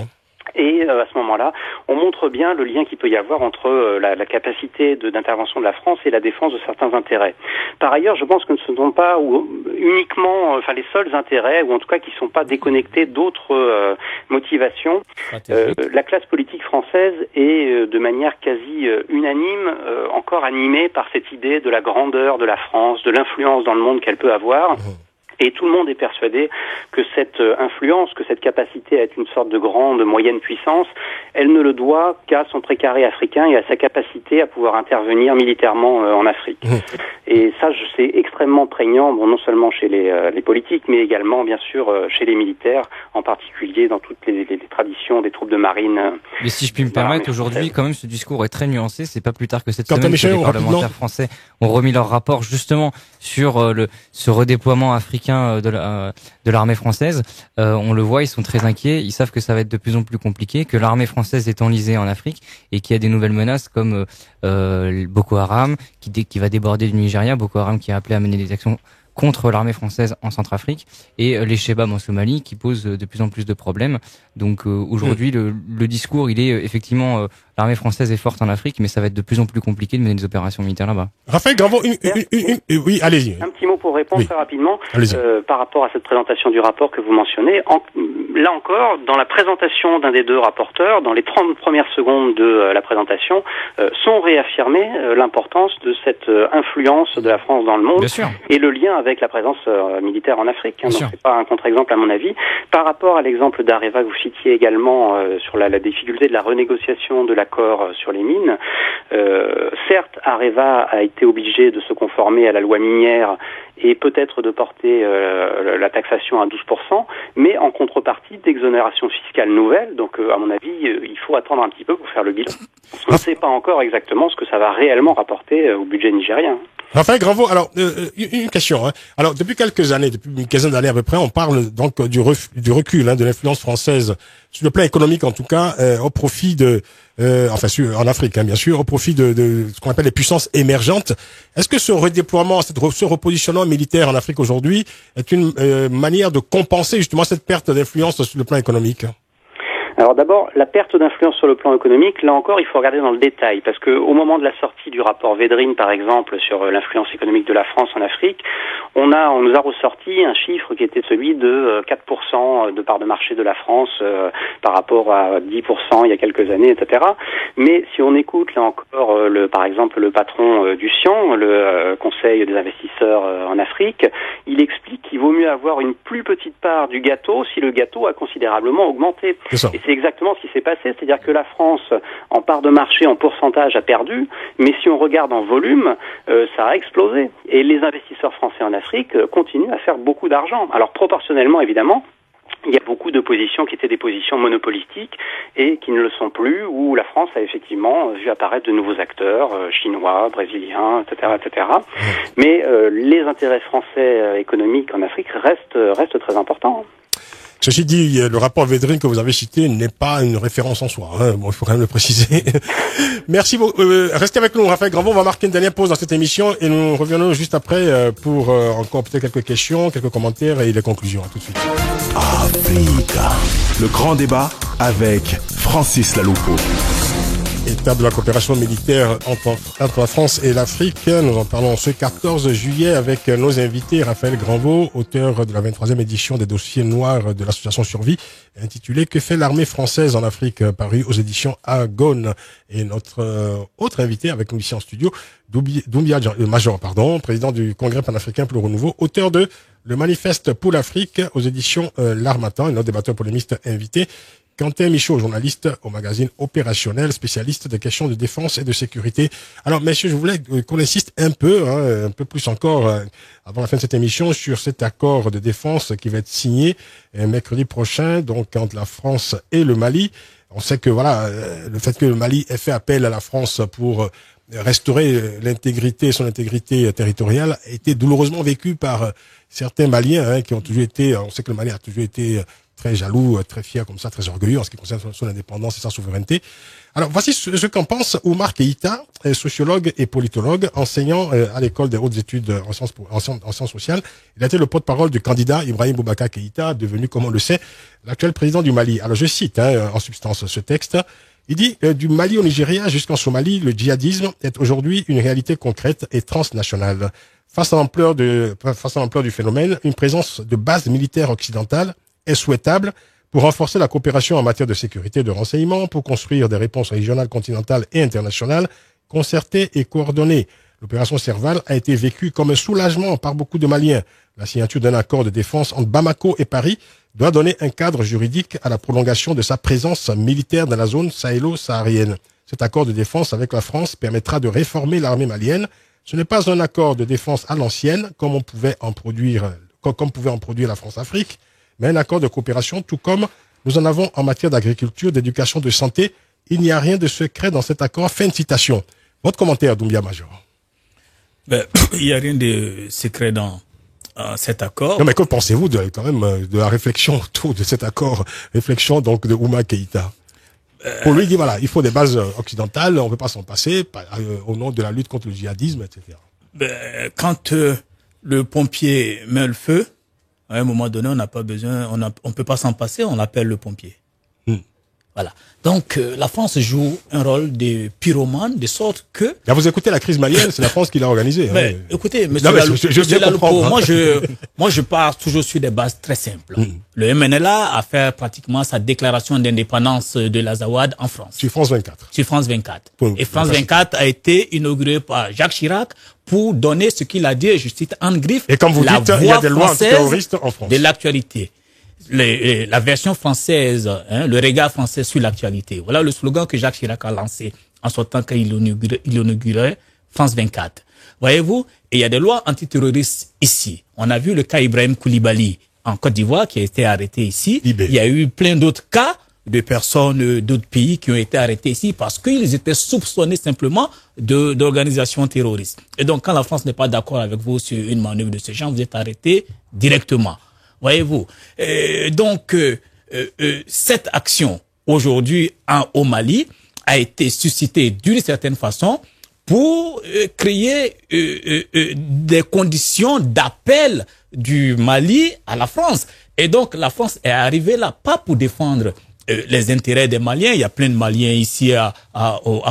Et à ce moment-là, on montre bien le lien qu'il peut y avoir entre la capacité d'intervention de la France et la défense de certains intérêts. Par ailleurs, je pense que ce ne sont pas uniquement, les seuls intérêts, ou en tout cas qui ne sont pas déconnectés d'autres motivations. La classe politique française est de manière quasi unanime encore animée par cette idée de la grandeur de la France, de l'influence dans le monde qu'elle peut avoir. Et tout le monde est persuadé que cette influence, que cette capacité à être une sorte de grande moyenne puissance, elle ne le doit qu'à son précaré africain et à sa capacité à pouvoir intervenir militairement en Afrique. Et ça, c'est extrêmement prégnant, bon, non seulement chez les politiques, mais également, bien sûr, chez les militaires, en particulier dans toutes les traditions des troupes de marine. Mais si je puis me permettre, aujourd'hui, quand même, ce discours est très nuancé. C'est pas plus tard que cette semaine que les parlementaires français ont remis leur rapport justement sur ce redéploiement africain de l'armée française. On le voit, ils sont très inquiets. Ils savent que ça va être de plus en plus compliqué, que l'armée française est enlisée en Afrique et qu'il y a des nouvelles menaces comme Boko Haram qui va déborder du Nigeria. Boko Haram qui a appelé à mener des actions contre l'armée française en Centrafrique et les Chebabs en Somalie qui posent de plus en plus de problèmes. Donc aujourd'hui, le discours, il est effectivement l'armée française est forte en Afrique, mais ça va être de plus en plus compliqué de mener des opérations militaires là-bas. Raphaël Gravaux, oui, allez-y. Un petit mot pour répondre très rapidement par rapport à cette présentation du rapport que vous mentionnez. Là encore, dans la présentation d'un des deux rapporteurs, dans les 30 premières secondes de la présentation, sont réaffirmées l'importance de cette influence de la France dans le monde et le lien avec la présence militaire en Afrique. Donc c'est pas un contre-exemple à mon avis. Par rapport à l'exemple d'Areva que vous citiez également sur la difficulté de la renégociation de l'accord sur les mines, certes Areva a été obligé de se conformer à la loi minière et peut-être de porter la taxation à 12%, mais en contrepartie d'exonérations fiscales nouvelles. Donc à mon avis, il faut attendre un petit peu pour faire le bilan. On ne sait pas encore exactement ce que ça va réellement rapporter au budget nigérien. Raphaël Gravaux, alors une question. Alors depuis quelques années, depuis une quinzaine d'années à peu près, on parle donc du recul de l'influence française sur le plan économique en tout cas, au profit de en Afrique bien sûr, au profit de ce qu'on appelle les puissances émergentes. Est-ce que ce redéploiement, ce repositionnement militaire en Afrique aujourd'hui est une manière de compenser justement cette perte d'influence sur le plan économique? Alors d'abord, la perte d'influence sur le plan économique, là encore, il faut regarder dans le détail, parce que au moment de la sortie du rapport Védrine, par exemple, sur l'influence économique de la France en Afrique, on nous a ressorti un chiffre qui était celui de 4% de part de marché de la France par rapport à 10% il y a quelques années, etc. Mais si on écoute là encore par exemple le patron du CIAN, le Conseil des investisseurs en Afrique, il explique qu'il vaut mieux avoir une plus petite part du gâteau si le gâteau a considérablement augmenté. Et c'est exactement ce qui s'est passé, c'est-à-dire que la France, en part de marché, en pourcentage, a perdu, mais si on regarde en volume, ça a explosé. Et les investisseurs français en Afrique continuent à faire beaucoup d'argent. Alors proportionnellement, évidemment, il y a beaucoup de positions qui étaient des positions monopolistiques et qui ne le sont plus, où la France a effectivement vu apparaître de nouveaux acteurs, chinois, brésiliens, etc., etc. Mais les intérêts français économiques en Afrique restent très importants. Ceci dit, le rapport Védrine que vous avez cité n'est pas une référence en soi. Bon, il faut quand même le préciser. Merci beaucoup. Restez avec nous, Raphaël Gravaux. On va marquer une dernière pause dans cette émission et nous reviendrons juste après pour encore peut-être quelques questions, quelques commentaires et les conclusions. À tout de suite. Africa, le grand débat avec Francis Laloupo. Étape de la coopération militaire entre la France et l'Afrique. Nous en parlons ce 14 juillet avec nos invités. Raphaël Gravaux, auteur de la 23e édition des dossiers noirs de l'association Survie, intitulé « Que fait l'armée française en Afrique ?» paru aux éditions Agone. Et notre autre invité avec nous ici en studio, Doumbia Major, président du Congrès panafricain pour le renouveau, auteur de Le Manifeste pour l'Afrique aux éditions L'Harmattan, et notre débatteur polémiste invité, Quentin Michaud, journaliste au magazine Opérationnel, spécialiste des questions de défense et de sécurité. Alors, messieurs, je voulais qu'on insiste un peu plus encore, avant la fin de cette émission, sur cet accord de défense qui va être signé mercredi prochain, donc entre la France et le Mali. On sait que le fait que le Mali ait fait appel à la France pour restaurer son intégrité territoriale a été douloureusement vécu par certains Maliens qui ont toujours été. On sait que le Mali a toujours été très jaloux, très fier comme ça, très orgueilleux en ce qui concerne son indépendance et sa souveraineté. Alors voici ce qu'en pense Oumar Keïta, sociologue et politologue, enseignant à l'école des hautes études en sciences sociales. Il a été le porte-parole du candidat Ibrahim Boubacar Keïta, devenu, comme on le sait, l'actuel président du Mali. Alors je cite en substance ce texte. Il dit du Mali au Nigeria jusqu'en Somalie, le djihadisme est aujourd'hui une réalité concrète et transnationale. Face à l'ampleur du phénomène, une présence de bases militaires occidentales est souhaitable pour renforcer la coopération en matière de sécurité et de renseignement, pour construire des réponses régionales, continentales et internationales, concertées et coordonnées. L'opération Serval a été vécue comme un soulagement par beaucoup de Maliens. La signature d'un accord de défense entre Bamako et Paris doit donner un cadre juridique à la prolongation de sa présence militaire dans la zone sahélo-saharienne. Cet accord de défense avec la France permettra de réformer l'armée malienne. Ce n'est pas un accord de défense à l'ancienne, comme pouvait en produire la France-Afrique, mais un accord de coopération, tout comme nous en avons en matière d'agriculture, d'éducation, de santé. Il n'y a rien de secret dans cet accord. Fin de citation. Votre commentaire, Doumbia Major. Il n'y a rien de secret dans cet accord. Non, mais que pensez-vous de la réflexion autour de cet accord, réflexion donc de Ouma Keïta? Pour lui, il dit voilà, il faut des bases occidentales, on ne peut pas s'en passer au nom de la lutte contre le djihadisme, etc. Quand le pompier met le feu, à un moment donné, on n'a pas besoin, on peut pas s'en passer, on appelle le pompier. Voilà. Donc, la France joue un rôle de pyromane, de sorte que... Là, vous écoutez la crise malienne, c'est la France qui l'a organisée. Mais, écoutez, monsieur Laloupo, moi, je pars toujours sur des bases très simples. Le MNLA a fait pratiquement sa déclaration d'indépendance de l'Azawad en France. Sur France 24. Sur France 24. Et France 24 a été inaugurée par Jacques Chirac pour donner ce qu'il a dit, je cite en griffe, et comme vous dites, il y a des lois antiterroristes en France. De l'actualité. La version française, le regard français sur l'actualité. Voilà le slogan que Jacques Chirac a lancé en sortant quand il inaugurait France 24. Voyez-vous, et il y a des lois antiterroristes ici. On a vu le cas Ibrahim Koulibaly en Côte d'Ivoire qui a été arrêté ici. Il y a eu plein d'autres cas de personnes d'autres pays qui ont été arrêtés ici parce qu'ils étaient soupçonnés simplement d'organisations terroristes. Et donc, quand la France n'est pas d'accord avec vous sur une manœuvre de ce genre, vous êtes arrêté directement. Voyez-vous. Donc, cette action aujourd'hui au Mali a été suscitée d'une certaine façon pour créer des conditions d'appel du Mali à la France. Et donc, la France est arrivée là pas pour défendre les intérêts des Maliens. Il y a plein de Maliens ici à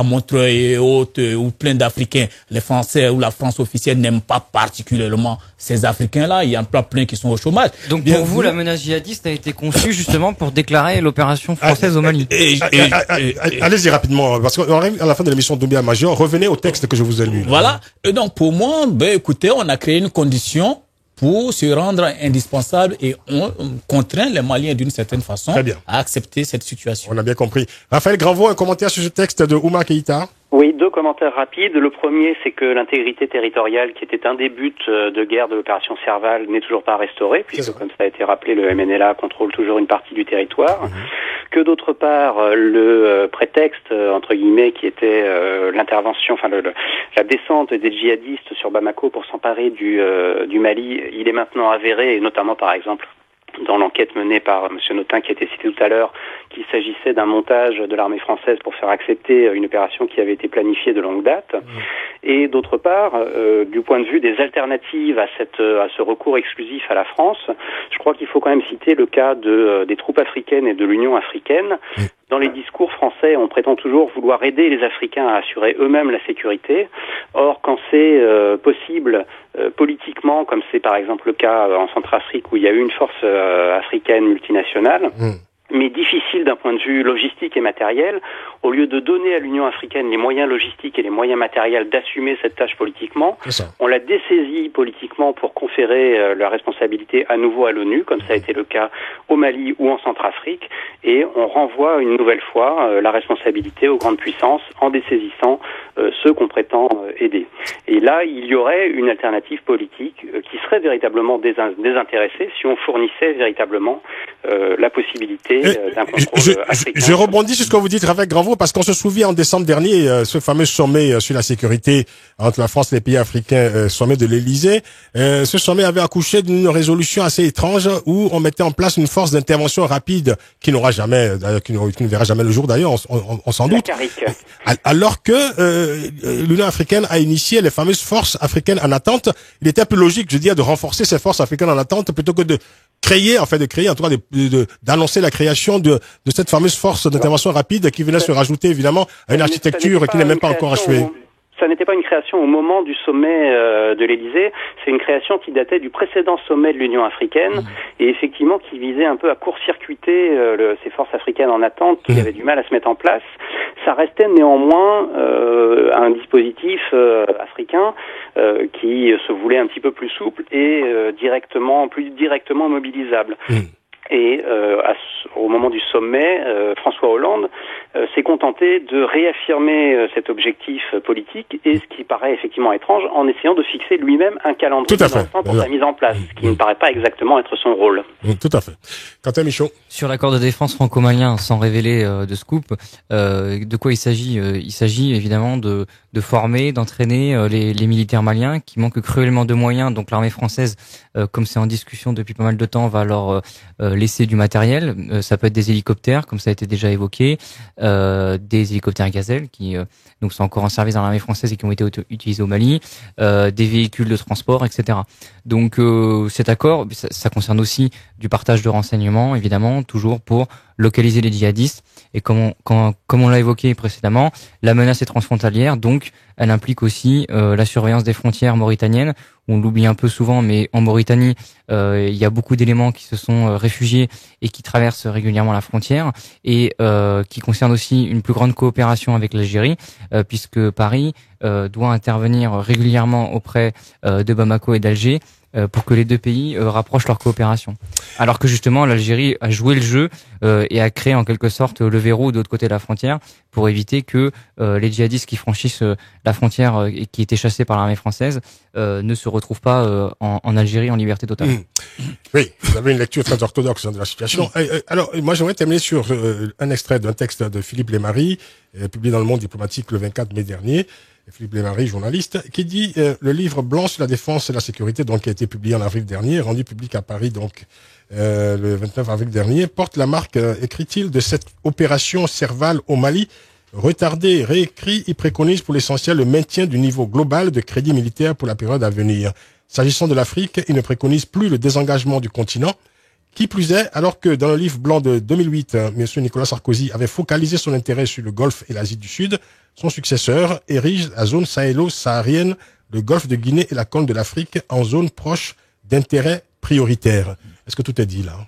Montreuil et autres, ou plein d'Africains. Les Français ou la France officielle n'aiment pas particulièrement ces Africains-là. Il y en a plein qui sont au chômage. Donc pour vous, la menace djihadiste a été conçue justement pour déclarer l'opération française au Mali. Allez-y rapidement, parce qu'on arrive à la fin de l'émission Doumbia Major. Revenez au texte que je vous ai lu. Voilà. Et donc pour moi, écoutez, on a créé une condition pour se rendre indispensable et on contraint les Maliens d'une certaine façon à accepter cette situation. On a bien compris. Raphaël Granvaux, un commentaire sur ce texte de Ouma Keïta? Oui, deux commentaires rapides. Le premier, c'est que l'intégrité territoriale, qui était un des buts de guerre de l'opération Serval, n'est toujours pas restaurée, puisque, comme ça a été rappelé, le MNLA contrôle toujours une partie du territoire. Que d'autre part, le prétexte, entre guillemets, qui était l'intervention, enfin la descente des djihadistes sur Bamako pour s'emparer du Mali, il est maintenant avéré, et notamment par exemple dans l'enquête menée par M. Notin qui a été cité tout à l'heure, qu'il s'agissait d'un montage de l'armée française pour faire accepter une opération qui avait été planifiée de longue date. Et d'autre part, du point de vue des alternatives à ce recours exclusif à la France, je crois qu'il faut quand même citer le cas des troupes africaines et de l'Union africaine. Dans les discours français, on prétend toujours vouloir aider les Africains à assurer eux-mêmes la sécurité. Or, quand c'est possible politiquement, comme c'est par exemple le cas en Centrafrique où il y a eu une force africaine multinationale, mais difficile d'un point de vue logistique et matériel, au lieu de donner à l'Union africaine les moyens logistiques et les moyens matériels d'assumer cette tâche politiquement, on l'a dessaisie politiquement pour conférer la responsabilité à nouveau à l'ONU, comme ça a été le cas au Mali ou en Centrafrique, et on renvoie une nouvelle fois la responsabilité aux grandes puissances en dessaisissant ceux qu'on prétend aider. Et là, il y aurait une alternative politique qui serait véritablement désintéressée si on fournissait véritablement la possibilité d'un contrôle africain. Je rebondis sur ce que vous dites, Raphaël Granvaux, parce qu'on se souvient en décembre dernier, ce fameux sommet sur la sécurité entre la France et les pays africains, sommet de l'Élysée. Ce sommet avait accouché d'une résolution assez étrange où on mettait en place une force d'intervention rapide qui n'aura jamais, qui ne verra jamais le jour d'ailleurs, on s'en doute. Alors que l'Union africaine a initié les fameuses forces africaines en attente. Il était un peu logique, je veux dire, de renforcer ces forces africaines en attente plutôt que de créer, en tout cas, d'annoncer la création de cette fameuse force d'intervention rapide qui venait se rajouter, évidemment, à une architecture qui n'est même pas encore achevée. Ça n'était pas une création au moment du sommet de l'Élysée, c'est une création qui datait du précédent sommet de l'Union africaine et effectivement qui visait un peu à court-circuiter ces forces africaines en attente qui avaient du mal à se mettre en place. ça restait néanmoins un dispositif africain qui se voulait un petit peu plus souple et plus directement mobilisable. Et au moment du sommet, François Hollande s'est contenté de réaffirmer cet objectif politique, et ce qui paraît effectivement étrange, en essayant de fixer lui-même un calendrier pour sa mise en place, ce qui ne paraît pas exactement être son rôle. Tout à fait. Quentin Michaud. Sur l'accord de défense franco-malien, sans révéler de scoop, de quoi il s'agit? Il s'agit évidemment de former, d'entraîner les militaires maliens qui manquent cruellement de moyens. Donc l'armée française, comme c'est en discussion depuis pas mal de temps, va leur laisser du matériel. Ça peut être des hélicoptères, comme ça a été déjà évoqué, des hélicoptères Gazelle qui donc sont encore en service dans l'armée française et qui ont été utilisés au Mali, des véhicules de transport, etc. Donc cet accord, ça concerne aussi du partage de renseignements, évidemment, toujours pour localiser les djihadistes. Et comme on l'a évoqué précédemment, la menace est transfrontalière, donc elle implique aussi la surveillance des frontières mauritaniennes. On l'oublie un peu souvent, mais en Mauritanie, il y a beaucoup d'éléments qui se sont réfugiés et qui traversent régulièrement la frontière, et qui concerne aussi une plus grande coopération avec l'Algérie, puisque Paris doit intervenir régulièrement auprès de Bamako et d'Alger pour que les deux pays rapprochent leur coopération. Alors que justement l'Algérie a joué le jeu et a créé en quelque sorte le verrou de l'autre côté de la frontière pour éviter que les djihadistes qui franchissent la frontière et qui étaient chassés par l'armée française ne se retrouvent pas en Algérie en liberté totale. Oui, vous avez une lecture très orthodoxe de la situation. Alors, moi j'aimerais terminer sur un extrait d'un texte de Philippe Lémarie, publié dans Le Monde diplomatique le 24 mai dernier. Philippe Lémarie, journaliste, qui dit le livre blanc sur la défense et la sécurité, donc qui a été publié en avril dernier, rendu public à Paris donc le 29 avril dernier, porte la marque, écrit-il, de cette opération Serval au Mali. Retardé, réécrit, il préconise pour l'essentiel le maintien du niveau global de crédit militaire pour la période à venir. S'agissant de l'Afrique, il ne préconise plus le désengagement du continent. Qui plus est, alors que dans le livre blanc de 2008, M. Nicolas Sarkozy avait focalisé son intérêt sur le Golfe et l'Asie du Sud, son successeur érige la zone sahélo-saharienne, le Golfe de Guinée et la Corne de l'Afrique en zone proche d'intérêts prioritaires. Est-ce que tout est dit là?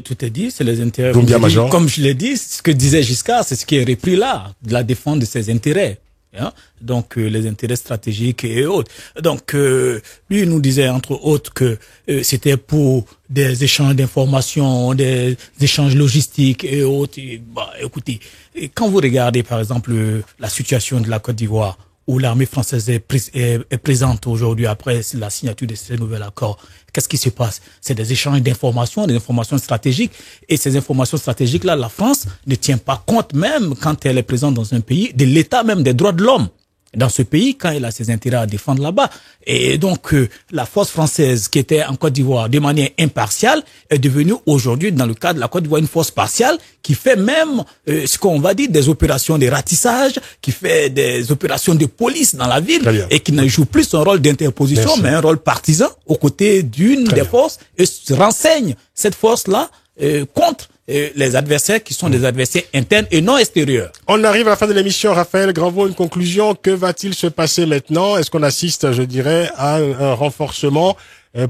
Tout est dit, c'est les intérêts. Comme je l'ai dit, ce que disait Giscard, c'est ce qui est repris là, de la défense de ses intérêts. Hein? Donc les intérêts stratégiques et autres. Donc lui nous disait entre autres que c'était pour des échanges d'informations, des échanges logistiques et autres. Et, écoutez, quand vous regardez par exemple la situation de la Côte d'Ivoire, où l'armée française est présente aujourd'hui après la signature de ce nouvel accord, qu'est-ce qui se passe? C'est des échanges d'informations, des informations stratégiques. Et ces informations stratégiques-là, la France ne tient pas compte même quand elle est présente dans un pays de l'état même des droits de l'homme dans ce pays quand elle a ses intérêts à défendre là-bas. Et donc, la force française qui était en Côte d'Ivoire de manière impartiale est devenue aujourd'hui, dans le cas de la Côte d'Ivoire, une force partiale qui fait même ce qu'on va dire des opérations de ratissage, qui fait des opérations de police dans la ville et qui ne joue plus son rôle d'interposition, mais un rôle partisan aux côtés d'une des forces et renseigne cette force-là contre les adversaires qui sont des adversaires internes et non extérieurs. On arrive à la fin de l'émission. Raphaël Granvaux, une conclusion. Que va-t-il se passer maintenant? Est-ce qu'on assiste, je dirais, à un renforcement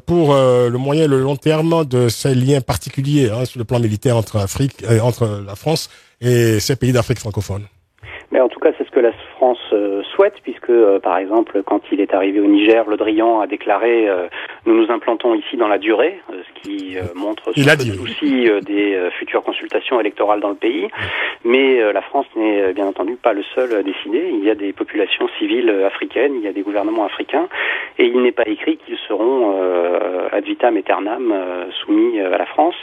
pour le moyen et le long terme de ces liens particuliers sur le plan militaire entre la France et ces pays d'Afrique francophone? Mais en tout cas, c'est ce que la France souhaite, puisque, par exemple, quand il est arrivé au Niger, Le Drian a déclaré nous nous implantons ici dans la durée, ce qui montre le souci des futures consultations électorales dans le pays. Mais la France n'est bien entendu pas le seul à décider. Il y a des populations civiles africaines, il y a des gouvernements africains, et il n'est pas écrit qu'ils seront ad vitam aeternam soumis à la France.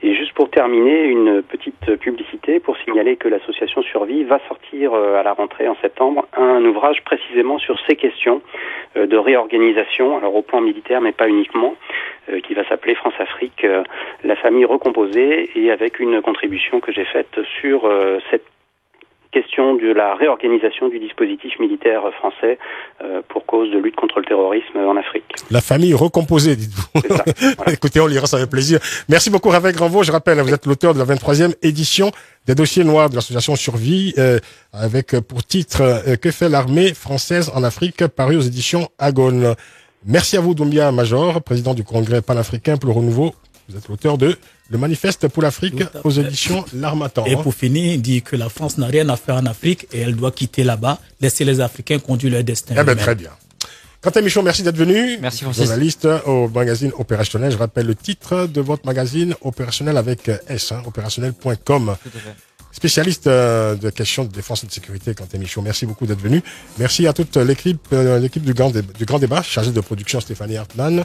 Et juste pour terminer, une petite publicité pour signaler que l'association Survie va sortir à la rentrée en septembre un ouvrage précisément sur ces questions de réorganisation, alors au plan militaire mais pas uniquement, qui va s'appeler France-Afrique, la famille recomposée, et avec une contribution que j'ai faite sur cette question de la réorganisation du dispositif militaire français pour cause de lutte contre le terrorisme en Afrique. La famille recomposée, dites-vous. C'est ça, voilà. Écoutez, on lira ça avec plaisir. Merci beaucoup, Raphaël Granvaux. Je rappelle, vous êtes l'auteur de la 23e édition des dossiers noirs de l'association Survie, avec pour titre Que fait l'armée française en Afrique, paru aux éditions Agone. Merci à vous, Doumbia Major, président du Congrès panafricain pour le renouveau Vous êtes l'auteur de Le Manifeste pour l'Afrique aux éditions L'Harmattan. Et pour finir, il dit que la France n'a rien à faire en Afrique et elle doit quitter là-bas, laisser les Africains conduire leur destin. Eh ben, très bien. Quentin Michon, merci d'être venu. Merci Francis. Journaliste au magazine Opérationnel. Je rappelle le titre de votre magazine, Opérationnel avec S, opérationnel.com. Tout à fait. Spécialiste de questions de défense et de sécurité, Quentin Michon. Merci beaucoup d'être venu. Merci à toute l'équipe du Grand Débat, chargée de production Stéphanie Hartmann.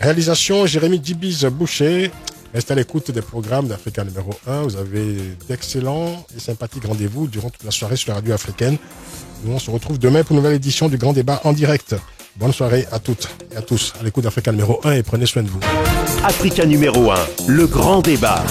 Réalisation Jérémy Dibiz Boucher. Restez à l'écoute des programmes d'Africa numéro 1. Vous avez d'excellents et sympathiques rendez-vous durant toute la soirée sur la radio africaine. Nous, on se retrouve demain pour une nouvelle édition du Grand Débat en direct. Bonne soirée à toutes et à tous à l'écoute d'Africa numéro 1 et prenez soin de vous. Africa numéro 1, le Grand Débat.